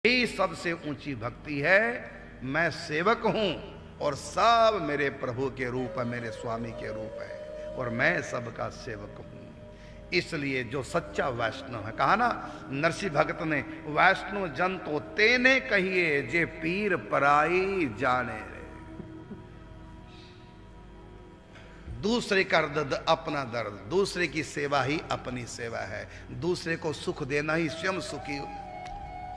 यही सबसे ऊंची भक्ति है। मैं सेवक हूं और सब मेरे प्रभु के रूप है, मेरे स्वामी के रूप है और मैं सबका सेवक हूं। इसलिए जो सच्चा वैष्णव है, कहा ना नरसिंह भगत ने, वैष्णव जन तो तेने कहिए जे पीर पराई जाने रे। दूसरे का दर्द अपना दर्द, दूसरे की सेवा ही अपनी सेवा है। दूसरे को सुख देना ही स्वयं सुखी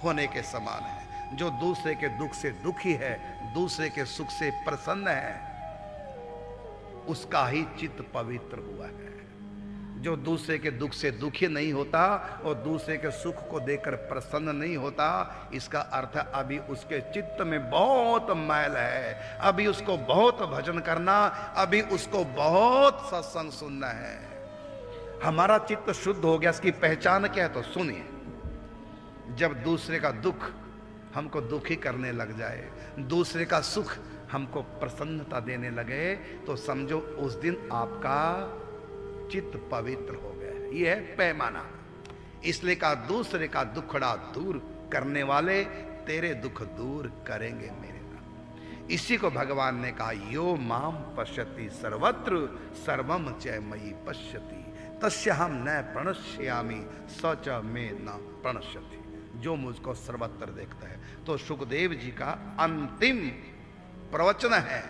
होने के समान है। जो दूसरे के दुख से दुखी है, दूसरे के सुख से प्रसन्न है, उसका ही चित्त पवित्र हुआ है। जो दूसरे के दुख से दुखी नहीं होता और दूसरे के सुख को देखकर प्रसन्न नहीं होता, इसका अर्थ अभी उसके चित्त में बहुत मैल है, अभी उसको बहुत भजन करना, अभी उसको बहुत सत्संग सुनना है। हमारा चित्त शुद्ध हो गया, इसकी पहचान क्या है तो सुनिए। जब दूसरे का दुख हमको दुखी करने लग जाए, दूसरे का सुख हमको प्रसन्नता देने लगे, तो समझो उस दिन आपका चित्त पवित्र हो गया। यह है पैमाना। इसलिए कहा दूसरे का दुखड़ा दूर करने वाले तेरे दुख दूर करेंगे मेरे नाम। इसी को भगवान ने कहा, यो माम पश्यति सर्वत्र सर्वम च मयि पश्यति तस्य हम न प्रणश्यामि स च मे न प्रणश्यति। जो मुझको सर्वत्र देखता है। तो सुखदेव जी का अंतिम प्रवचन है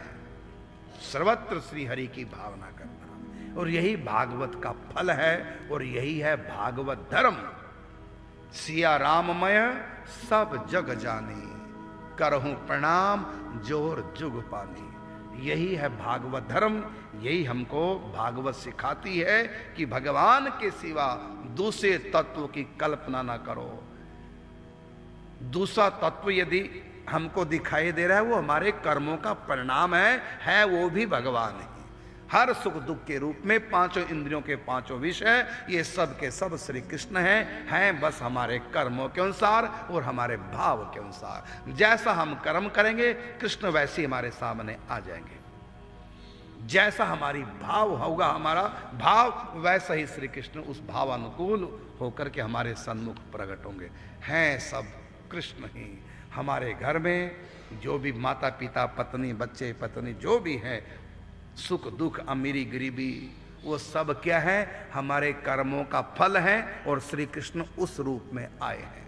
सर्वत्र श्री हरि की भावना करना, और यही भागवत का फल है और यही है भागवत धर्म। सिया राममय सब जग जानी, करहूं प्रणाम जोर जुग पानी। यही है भागवत धर्म। यही हमको भागवत सिखाती है कि भगवान के सिवा दूसरे तत्व की कल्पना ना करो। दूसरा तत्व यदि हमको दिखाई दे रहा है, वो हमारे कर्मों का परिणाम है वो भी भगवान ही। हर सुख दुख के रूप में पांचों इंद्रियों के पांचों विषय, ये सब के सब श्री कृष्ण हैं बस हमारे कर्मों के अनुसार और हमारे भाव के अनुसार। जैसा हम कर्म करेंगे कृष्ण वैसे ही हमारे सामने आ जाएंगे। जैसा हमारी भाव होगा, हमारा भाव, वैसा ही श्री कृष्ण उस भावानुकूल होकर के हमारे सन्मुख प्रकट होंगे। हैं सब कृष्ण ही। हमारे घर में जो भी माता पिता पत्नी बच्चे पत्नी जो भी हैं, सुख दुख अमीरी गरीबी, वो सब क्या है, हमारे कर्मों का फल है और श्री कृष्ण उस रूप में आए हैं।